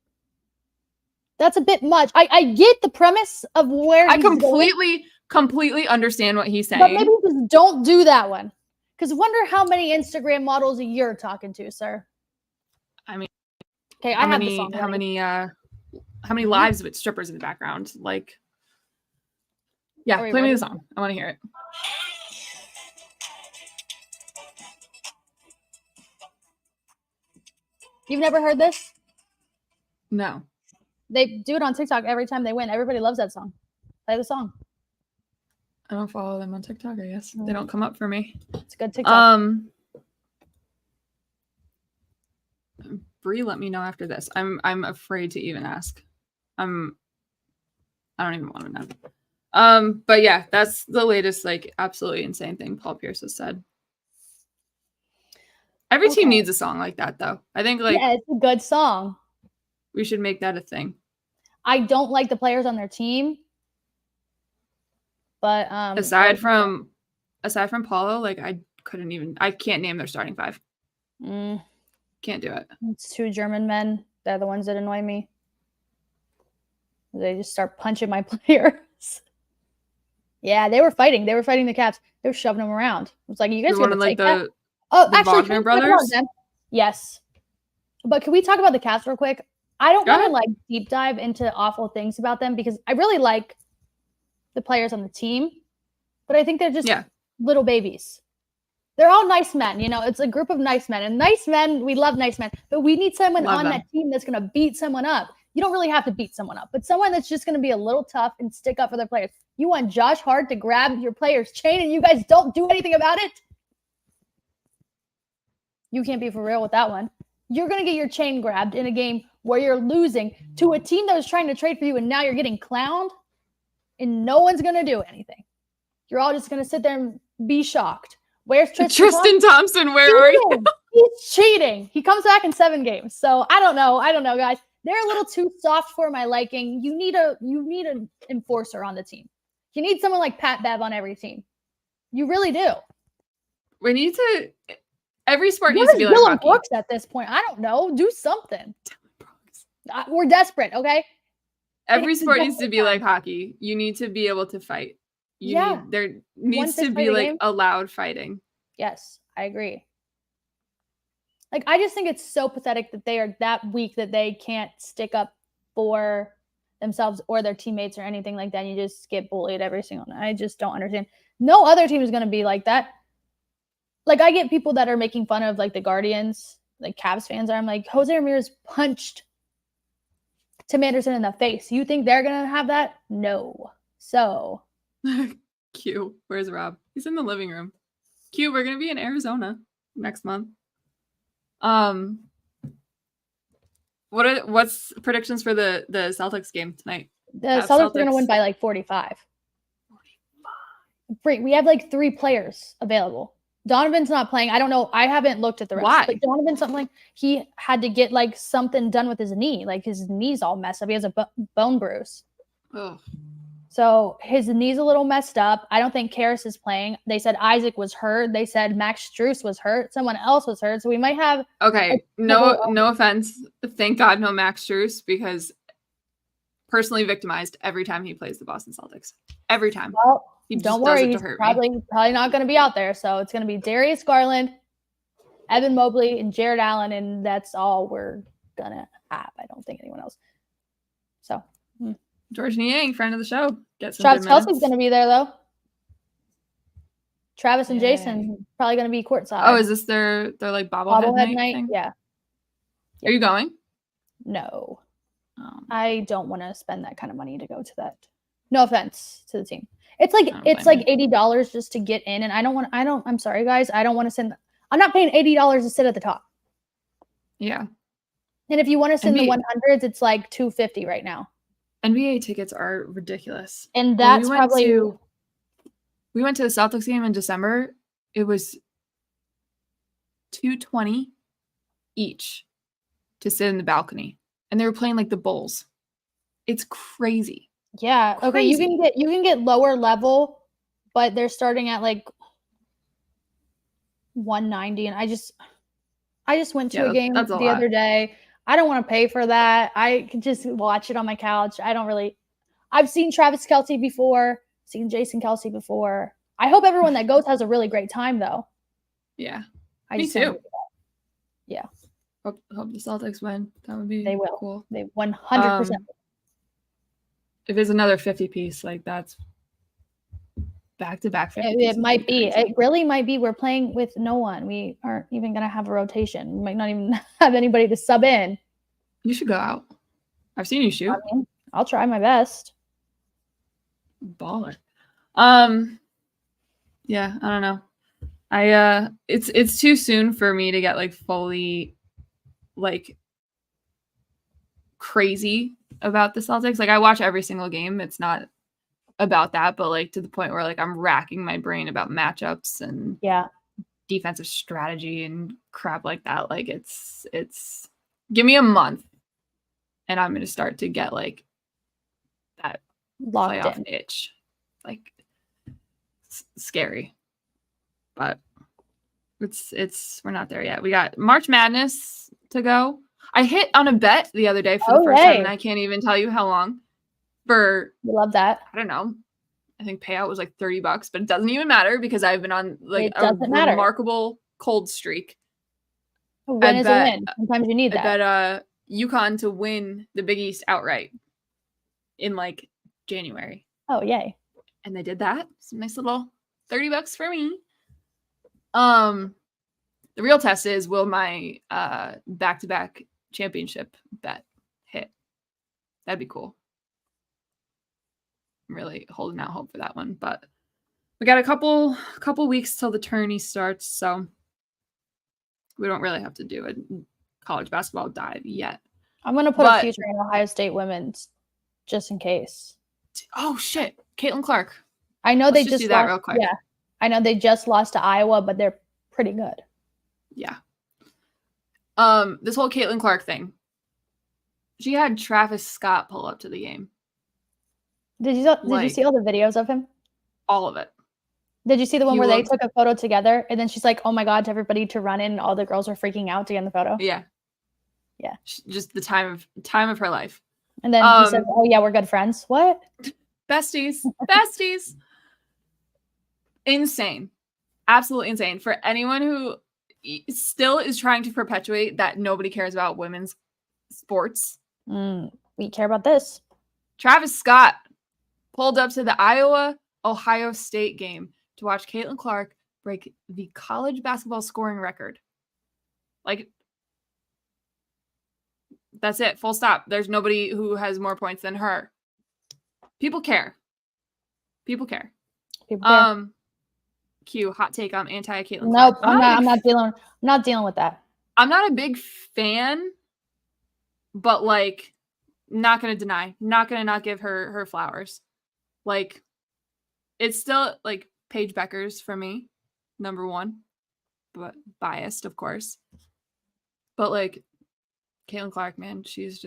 That's a bit much. I get the premise of where I completely understand what he's saying. But maybe just don't do that one. Because wonder how many Instagram models you're talking to, sir. I mean, okay, how many lives with strippers in the background? Like, yeah, play me the song. I want to hear it. You've never heard this? No. They do it on TikTok every time they win. Everybody loves that song. Play the song. I don't follow them on TikTok, I guess. They don't come up for me. It's a good TikTok. Bree, let me know after this. I'm afraid to even ask. I don't even want to know. But yeah, that's the latest, like, absolutely insane thing Paul Pierce has said. Every team needs a song like that, though. I think, like, yeah, it's a good song. We should make that a thing. I don't like the players on their team, but aside from Paulo, like, I can't name their starting five. Can't do it. It's two German men. They're the ones that annoy me. They just start punching my players. Yeah, they were fighting. They were fighting the Caps. They were shoving them around. It's like, you guys gonna take that? Oh, actually, Wagner brothers? Yes. But can we talk about the Caps real quick? I don't want to like deep dive into awful things about them because I really like the players on the team, but I think they're just little babies. They're all nice men, you know. It's a group of nice men, and nice men, we love nice men, but we need someone on that team that's going to beat someone up. You don't really have to beat someone up, but someone that's just going to be a little tough and stick up for their players. You want Josh Hart to grab your player's chain, and you guys don't do anything about it? You can't be for real with that one. You're going to get your chain grabbed in a game where you're losing to a team that was trying to trade for you, and now you're getting clowned, and no one's going to do anything. You're all just going to sit there and be shocked. Where's Tristan Thompson? Where are you? He's cheating. He comes back in 7 games. So I don't know, guys. They're a little too soft for my liking. You need an enforcer on the team. You need someone like Pat Bev on every team. You really do. We need to. Every sport needs to be like hockey. Brooks at this point. I don't know. Do something. We're desperate, okay? Every sport needs to be like hockey. You need to be able to fight. There needs to be like a loud fighting. Yes, I agree. Like, I just think it's so pathetic that they are that weak that they can't stick up for themselves or their teammates or anything like that. And you just get bullied every single night. I just don't understand. No other team is going to be like that. Like, I get people that are making fun of, like, the Guardians, like Cavs fans are. I'm like, Jose Ramirez punched Tim Anderson in the face. You think they're going to have that? No. So. Q, where's Rob? He's in the living room. Q, we're going to be in Arizona next month. What's predictions for the Celtics game tonight? The Celtics are going to win by, like, 45. 45. We have, like, 3 players available. Donovan's not playing. I don't know. I haven't looked at the rest. Why? But Donovan's something he had to get like something done with his knee. Like his knee's all messed up. He has a bone bruise. Oh. So his knee's a little messed up. I don't think Karras is playing. They said Isaac was hurt. They said Max Strus was hurt. Someone else was hurt. So we might have. Okay. No offense. Thank God no Max Strus, because personally victimized every time he plays the Boston Celtics. Every time. Well, don't worry, he's probably not going to be out there. So it's going to be Darius Garland, Evan Mobley, and Jared Allen, and that's all we're going to have. I don't think anyone else. So. George Niang, friend of the show. Travis Kelce's going to be there, though. Travis and Jason probably going to be courtside. Oh, is this their like bobblehead night thing? Yeah. Are you going? No. I don't want to spend that kind of money to go to that. No offense to the team. It's like $80 just to get in, and I'm sorry guys, I'm not paying $80 to sit at the top. Yeah. And if you want to sit in the 100s, it's like $250 right now. NBA tickets are ridiculous. And that's we went to the Celtics game in December. It was $220 each to sit in the balcony, and they were playing like the Bulls. It's crazy. Yeah. Okay. You can get lower level, but they're starting at like 190, and I just went to a game the other day. I don't want to pay for that. I can just watch it on my couch. I've seen Travis Kelce before, seen Jason Kelce before. I hope everyone that goes has a really great time, though. Yeah. Me too. Yeah. Hope the Celtics win. That would be cool. They 100%. If it's another 50 piece, like that's back-to-back 50 it might be. Crazy. It really might be. We're playing with no one. We aren't even going to have a rotation. We might not even have anybody to sub in. You should go out. I've seen you shoot. I mean, I'll try my best. Baller. Yeah, I don't know. It's too soon for me to get like fully like crazy about the Celtics. Like I watch every single game. It's not about that, but like to the point where like I'm racking my brain about matchups and defensive strategy and crap like that. Like it's give me a month and I'm gonna start to get like that playoff itch. Like scary. But it's we're not there yet. We got March Madness to go. I hit on a bet the other day for the first time, and I can't even tell you how long. You love that. I don't know. I think payout was like $30, but it doesn't even matter because I've been on like remarkable cold streak. A win is a win. Sometimes you need that. I bet UConn to win the Big East outright in like January. Oh, yay. And they did that. It's a nice little $30 for me. The real test is, will my back-to-back championship bet hit? That'd be cool. I'm really holding out hope for that one, but we got a couple weeks till the tourney starts, so we don't really have to do a college basketball dive yet. I'm gonna put a future in Ohio State women's just in case. Oh shit, Caitlin Clark. I know Let's just do that real quick. Yeah, I know they just lost to Iowa, but they're pretty good. Yeah. This whole Caitlin Clark thing. She had Travis Scott pull up to the game. Did you see all the videos of him? All of it. Did you see the one where they took a photo together and then she's like, "Oh my God," to everybody to run in, and all the girls are freaking out to get in the photo? Yeah. Yeah. Just the time of her life. And then he said, "Oh yeah, we're good friends." What? Besties. Besties. Insane. Absolutely insane. For anyone who still is trying to perpetuate that nobody cares about women's sports. We care about this. Travis Scott pulled up to the Iowa-Ohio State game to watch Caitlin Clark break the college basketball scoring record. Like, that's it. Full stop. There's nobody who has more points than her. People care. People care. Q, hot take on anti-Caitlin Clark. Nope, I'm not dealing with that. I'm not a big fan, but like, not gonna deny, not gonna not give her flowers. Like, it's still like Paige Beckers for me, number one, but biased, of course. But like, Caitlin Clark, man, she's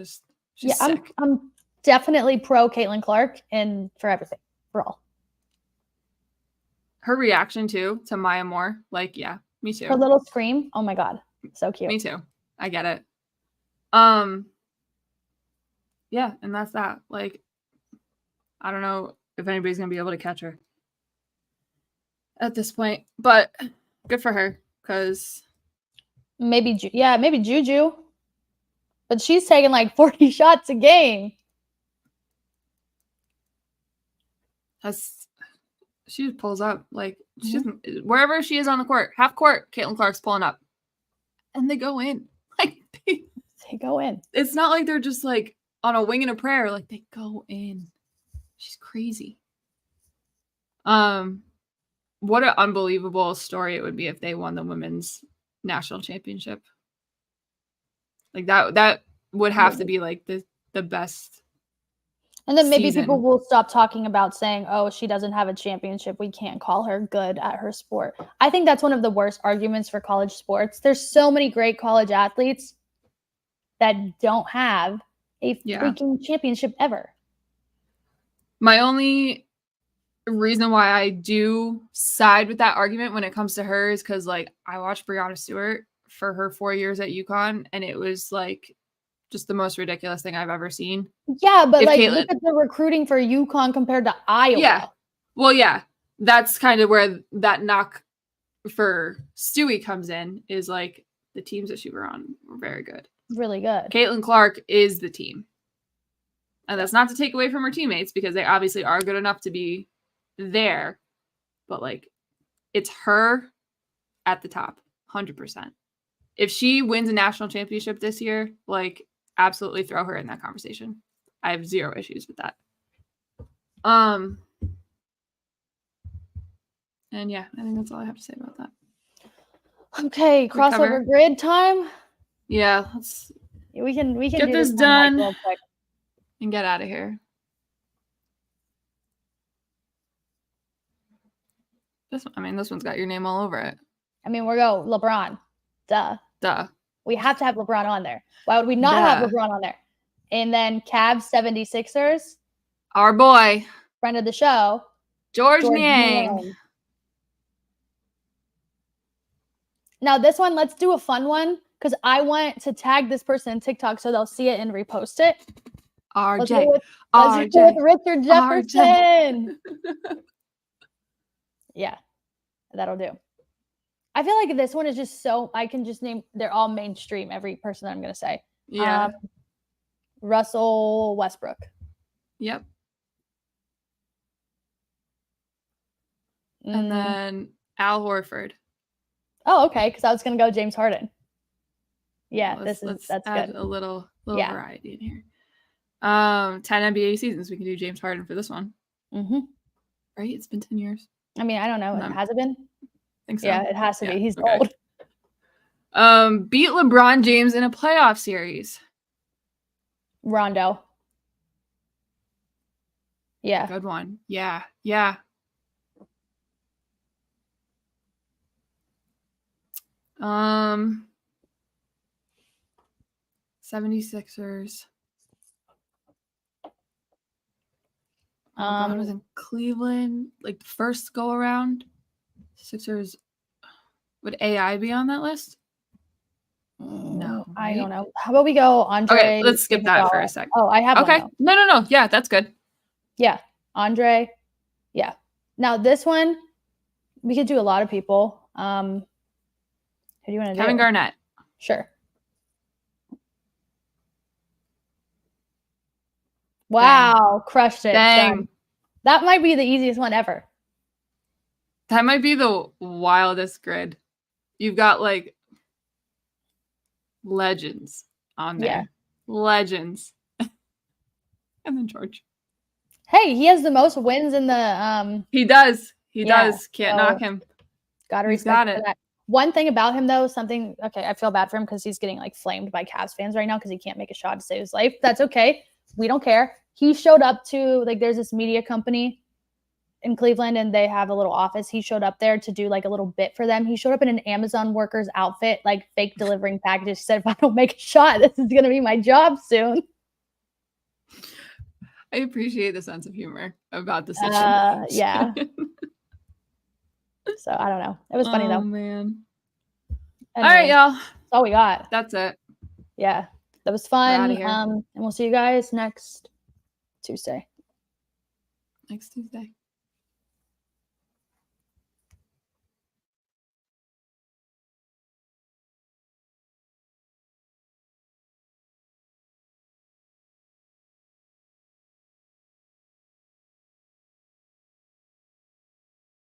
sick. I'm definitely pro Caitlin Clark and for everything, for all. Her reaction too to Maya Moore, like, yeah, me too. Her little scream, oh my God, so cute. Me too. I get it. Yeah, and that's that. Like, I don't know if anybody's gonna be able to catch her at this point, but good for her, because maybe Juju, but she's taking like 40 shots a game. She just pulls up, like, she's wherever she is on the court, half court, Caitlin Clark's pulling up, and they go in. Like, they go in. It's not like they're just like on a wing and a prayer. Like, they go in. She's crazy. What an unbelievable story it would be if they won the women's national championship. Like, that would have to be like the best. And then maybe people will stop talking about saying, oh, she doesn't have a championship. We can't call her good at her sport. I think that's one of the worst arguments for college sports. There's so many great college athletes that don't have a freaking championship ever. My only reason why I do side with that argument when it comes to her is because, like, I watched Breanna Stewart for her 4 years at UConn, and it was, like, just the most ridiculous thing I've ever seen. Yeah, but like look at the recruiting for UConn compared to Iowa. Yeah. Well, yeah. That's kind of where that knock for Stewie comes in, is like the teams that she were on were very good. Really good. Caitlin Clark is the team. And that's not to take away from her teammates, because they obviously are good enough to be there. But like, it's her at the top, 100%. If she wins a national championship this year, like, absolutely throw her in that conversation. I have zero issues with that. And yeah, I think that's all I have to say about that. Okay, crossover grid time. Yeah, we can get do this done real quick and get out of here. This one's got your name all over it. I mean, we're go LeBron. Duh. We have to have LeBron on there. Why would we not have LeBron on there? And then Cavs 76ers. Our boy. Friend of the show. George Niang. Now this one, let's do a fun one, because I want to tag this person in TikTok so they'll see it and repost it. RJ. Let's go with Richard Jefferson. Yeah, that'll do. I feel like this one is just so, I can just name, they're all mainstream, every person that I'm going to say. Yeah. Russell Westbrook. Yep. And then Al Horford. Oh, okay, because I was going to go James Harden. Yeah, that's add good. A little variety in here. 10 NBA seasons. We can do James Harden for this one. Mm-hmm. Right? It's been 10 years. I mean, I don't know. Has it been? I think so. Yeah, it has to be. He's old. Beat LeBron James in a playoff series. Rondo. Yeah. Good one. Yeah. 76ers. LeBron was in Cleveland, like the first go around. Sixers. Would AI be on that list? No, right? I don't know. How about we go Andre? Okay, let's skip that for a sec. Oh, I have one. No. Yeah, that's good. Yeah, Andre. Yeah. Now this one, we could do a lot of people. Who do you want to do? Kevin Garnett. Sure. Wow, crushed it. Dang. Done. That might be the easiest one ever. That might be the wildest grid. You've got like legends on there. Yeah. Legends. And then George. Hey, he has the most wins in the He does. He does. Can't knock him. Gotta respect it. That. One thing about him though, I feel bad for him because he's getting like flamed by Cavs fans right now because he can't make a shot to save his life. That's okay. We don't care. He showed up to, like, there's this media company in Cleveland and they have a little office. He showed up there to do like a little bit for them. He showed up in an Amazon worker's outfit, like fake delivering packages. He said, if I don't make a shot, this is going to be my job soon. I appreciate the sense of humor about the situation. Yeah. So I don't know. It was funny though. Oh man. Anyway, all right, y'all. That's all we got. That's it. Yeah. That was fun. And we'll see you guys next Tuesday. Next Tuesday.